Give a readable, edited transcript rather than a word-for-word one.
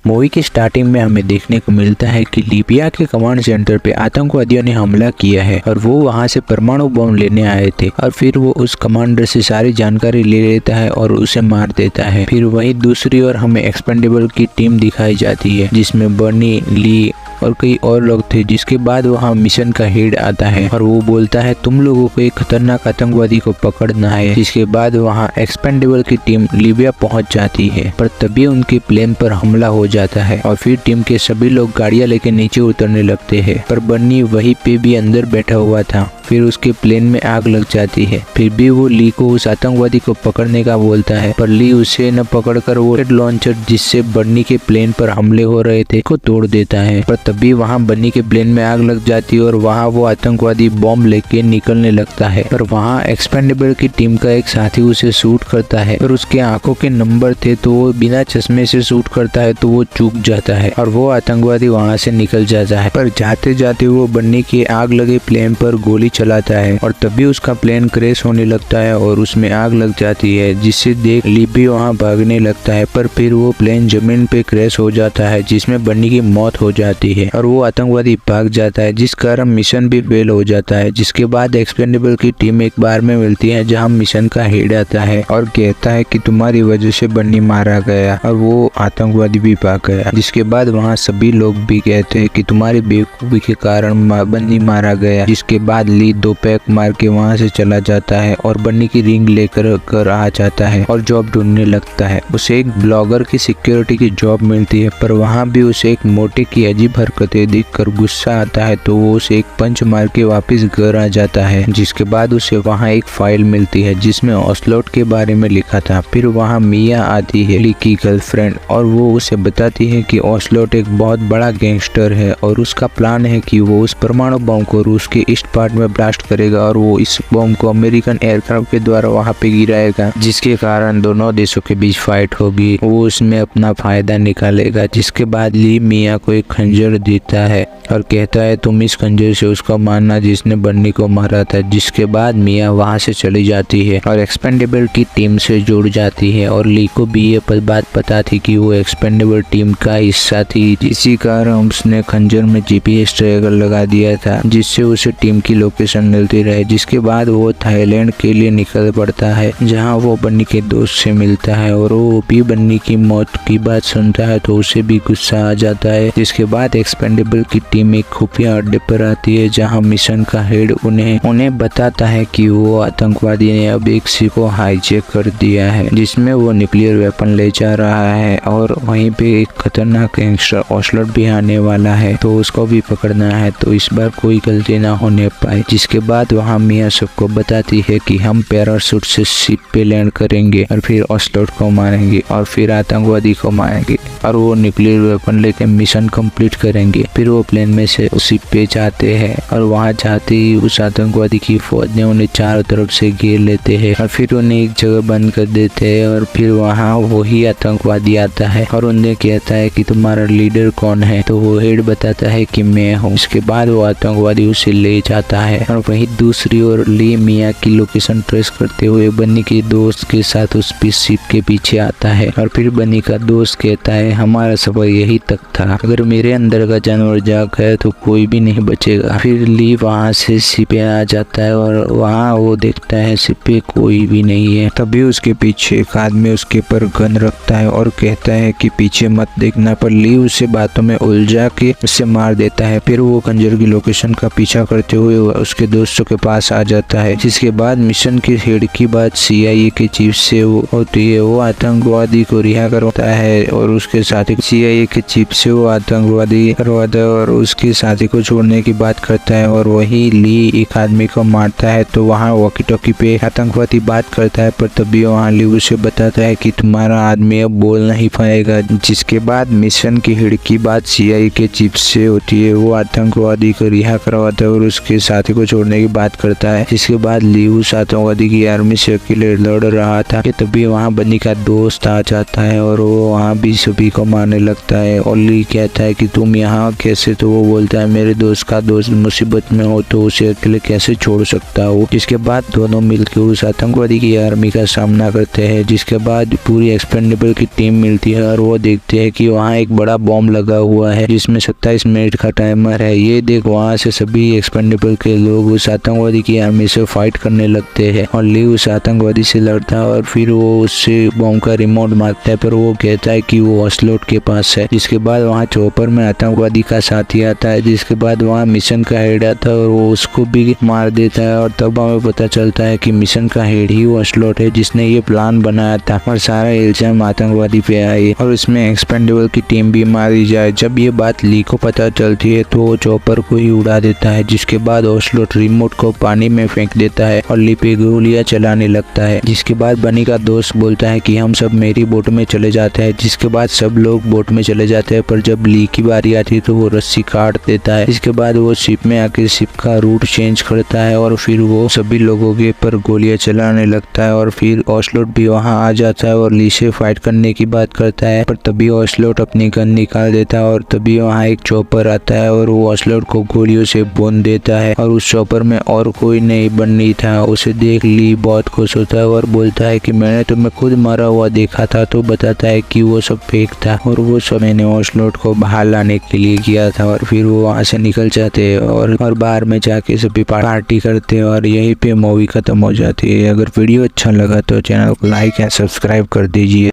Movie की starting में हमें देखने को मिलता है कि लीबिया के कमांड सेंटर पे आतंकवादियों ने हमला किया है और वो वहां से परमाणु बम लेने आए थे और फिर वो उस कमांडर से सारी जानकारी ले लेता है और उसे मार देता है। फिर वही दूसरी ओर हमें एक्सपेंडेबल की टीम दिखाई जाती है जिसमें बर्नी, ली और कई और लोग थे। जिसके बाद वहाँ मिशन का हेड आता है और वो बोलता है तुम लोगों को एक खतरनाक आतंकवादी को पकड़ना है। जिसके बाद वहाँ एक्सपेंडेबल की टीम लीबिया पहुंच जाती है, पर तभी उनके प्लेन पर हमला हो जाता है और फिर टीम के सभी लोग गाड़ियां लेके नीचे उतरने लगते हैं। पर बन्नी वहीं पे भी अंदर बैठा हुआ था। फिर उसके प्लेन में आग लग जाती है। फिर भी वो ली को उस आतंकवादी को पकड़ने का बोलता है, पर ली उसे न पकड़कर वो रॉकेट लॉन्चर जिससे बन्नी के प्लेन पर हमले हो रहे थे को तोड़ देता है। पर तभी वहाँ बन्नी के प्लेन में आग लग जाती है और वहाँ वो आतंकवादी बॉम्ब लेके निकलने लगता है। पर वहाँ एक्सपेंडेबल की टीम का एक साथी उसे शूट करता है और उसके आंखों के नंबर थे तो वो बिना चश्मे से शूट करता है तो वो चूक जाता है और वो आतंकवादी वहाँ से निकल जाता है। पर जाते जाते वो बन्नी के आग लगे प्लेन पर गोली चलाता है और तभी उसका प्लेन क्रैश होने लगता है और उसमें आग लग जाती है, जिसे देख ली भी वहाँ भागने लगता है। पर फिर वो प्लेन जमीन पे क्रैश हो जाता है जिसमें बन्नी की मौत हो जाती है और वो आतंकवादी भाग जाता है, जिस कारण मिशन भी फेल हो जाता है। जिसके बाद एक्सपेंडेबल की टीम एक बार में मिलती है जहाँ मिशन का हेड आता है और कहता है कि तुम्हारी वजह से बन्नी मारा गया और वो आतंकवादी भी भाग गया। जिसके बाद वहाँ सभी लोग भी कहते हैं कि तुम्हारी बेवकूफी के कारण बन्नी मारा गया। जिसके बाद ली 2 पैक मार के वहाँ से चला जाता है और बन्नी की रिंग लेकर आ जाता है और जॉब ढूंढने लगता है। उसे एक ब्लॉगर की सिक्योरिटी की जॉब मिलती है, पर वहाँ भी उसे एक मोटे की अजीब हरकतें देखकर गुस्सा आता है तो वो उसे एक पंच मार के वापस घर आ जाता है। जिसके बाद उसे वहाँ एक फाइल मिलती है जिसमें ऑस्लोट के बारे में लिखा था। फिर वहाँ मिया आती है, ली की गर्लफ्रेंड, और वो उसे बताती है कि ऑस्लोट एक बहुत बड़ा गैंगस्टर है और उसका प्लान है कि वो उस परमाणु बम को रूस के ईस्ट पार्ट में ब्लास्ट करेगा और वो इस बम को अमेरिकन एयरक्राफ्ट के द्वारा वहाँ पे गिराएगा, जिसके कारण दोनों देशों के बीच फाइट होगी। वो उसमें अपना फायदा निकालेगा। जिसके बाद ली मिया को एक खंजर देता है और कहता है तुम इस खंजर से उसको मारना जिसने बन्नी को मारा था। जिसके बाद मिया वहाँ से चली जाती है और एक्सपेंडेबल की टीम से जुड़ जाती है और ली को भी ये बात पता थी कि वो एक्सपेंडेबल टीम का हिस्सा थी। इसी कारण उसने खंजर में जीपीएस ट्रैकर लगा दिया था जिससे उसे टीम की लोकेशन मिलती रहे। जिसके बाद वो थाईलैंड के लिए निकल पड़ता है जहाँ वो बन्नी के दोस्त से मिलता है और वो भी बन्नी की मौत की बात सुनता है तो उसे भी गुस्सा आ जाता है। जिसके बाद एक्सपेंडेबल की टीम एक खुफिया अड्डे पर आती है जहाँ मिशन का हेड उन्हें बताता है कि वो आतंकवादी ने अब एक शिप को हाईजैक कर दिया है जिसमें वो न्यूक्लियर वेपन ले जा रहा है और वहीं पे एक खतरनाक गैंगस्टर ऑस्लोट भी आने वाला है तो उसको भी पकड़ना है तो इस बार कोई गलती ना होने पाए। जिसके बाद वहाँ मिया सबको बताती है कि हम पैराशूट से शिप पे लैंड करेंगे और फिर ऑस्लोट को मारेंगे और फिर आतंकवादी को मारेंगे और वो न्यूक्लियर वेपन लेके मिशन कंप्लीट करेंगे। फिर वो प्लेन में से शिप पे जाते हैं और वहाँ जाते ही उस आतंकवादी की फौज ने उन्हें चारों तरफ से घेर लेते हैं और फिर उन्हें एक जगह बंद कर देते हैं और फिर वहाँ वही आतंकवादी आता है और उन्हें कहता है कि तुम्हारा लीडर कौन है तो वो हेड बताता है कि मैं हूँ। इसके बाद वो आतंकवादी उसे ले जाता है और वहीं दूसरी ओर ली मिया की लोकेशन ट्रेस करते हुए बन्नी के दोस्त के साथ उस शिप के पीछे आता है और फिर बन्नी का दोस्त कहता है हमारा सफर यही तक था, अगर मेरे अंदर का जानवर जाग गया तो कोई भी नहीं बचेगा। फिर ली वहाँ से शिप पे आ जाता है और वहाँ वो देखता है शिप पे कोई भी नहीं है। तभी उसके पीछे एक आदमी उसके पर गन रखता है और कहता है कि पीछे मत देखना, पर ली उसे बातों में उलझा के उसे मार देता है। फिर वो खंजर की लोकेशन का पीछा करते हुए उसके दोस्तों के पास आ जाता है। जिसके बाद मिशन के हेड की बात CIA के चीफ से होती है। वो आतंकवादी को रिहा करवाता है और उसके साथी CIA के चीफ से वो आतंकवादी करवाता है और उसके साथी को छोड़ने की बात करता है और वही ली एक आदमी को मारता है तो वहाँ वॉकी टॉकी पे आतंकवादी बात करता है, पर तभी वहाँ ली उसे बताता है कि तुम्हारा आदमी अब बोल नहीं पाएगा। जिसके बाद मिशन की हेड की बात CIA के चीफ से होती है। वो आतंकवादी को रिहा करवाता है और उसके साथी को छोड़ने की बात करता है। जिसके बाद ली उस आतंकवादी की आर्मी से अकेले लड़ रहा था कि तभी वहाँ बन्नी का दोस्त आ जाता है और वो वहाँ भी सभी को मारने लगता है और ली कहता है कि तुम यहाँ कैसे, तो वो बोलता है मेरे दोस्त का दोस्त मुसीबत में हो तो उसे अकेले कैसे छोड़ सकता हो। जिसके बाद दोनों मिलकर उस आतंकवादी की आर्मी का सामना करते हैं। जिसके बाद पूरी एक्सपेंडेबल की टीम मिलती है और वो देखते हैं कि वहाँ एक बड़ा बॉम्ब लगा हुआ है जिसमें 27 मिनट का टाइमर है। ये देख वहाँ से सभी एक्सपेंडेबल के लोग उस आतंकवादी की आर्मी से फाइट करने लगते हैं और ली उस आतंकवादी से लड़ता है और फिर वो उससे बॉम्ब का रिमोट मारता है, पर वो कहता है कि वो ऑस्लोट के पास है। जिसके बाद वहाँ चॉपर में आतंकवादी का साथी आता है। जिसके बाद वहाँ मिशन का हेड आता है और वो उसको भी मार देता है और तब हमें पता चलता है कि मिशन का हेड ही वो ऑस्लोट है जिसने ये प्लान बनाया था और सारा इल्जाम आतंकवादी पे आए और उसमें एक्सपेंडेबल की टीम भी मारी जाए। जब ये बात ली को पता चलती है तो वो चॉपर को ही उड़ा देता है। जिसके बाद ऑस्लोट रिमोट को पानी में फेंक देता है और ली पे गोलियां चलाने लगता है। जिसके बाद बनी का दोस्त बोलता है कि हम सब मेरी बोट में चले जाते हैं। जिसके बाद सब लोग बोट में चले जाते हैं, पर जब ली की बारी आती है तो वो रस्सी काट देता है। इसके बाद वो शिप में आके शिप का रूट चेंज करता है और फिर वो सभी लोगों के पर गोलियां चलाने लगता है और फिर ऑस्लोट भी वहां आ जाता है और ली से फाइट करने की बात करता है, पर तभी ऑस्लोट अपनी गन निकाल देता है और तभी वहां एक चॉपर आता है और वो ऑस्लोट को गोलियों से भून देता है और उस चॉपर में और कोई नहीं बन्नी था। उसे देख ली बहुत खुश होता है और बोलता है कि मैंने तुम्हें खुद मारा हुआ देखा था, तो बताता है कि वो सब फेक था और वो सब मैंने ऑस्लोट को बाहर लाने के लिए किया था। और फिर वो वहां से निकल जाते हैं और बाहर में जाके सभी पार्टी करते हैं और यहीं पे मूवी खत्म हो जाती है। अगर वीडियो अच्छा लगा तो चैनल को लाइक एंड सब्सक्राइब कर दीजिए।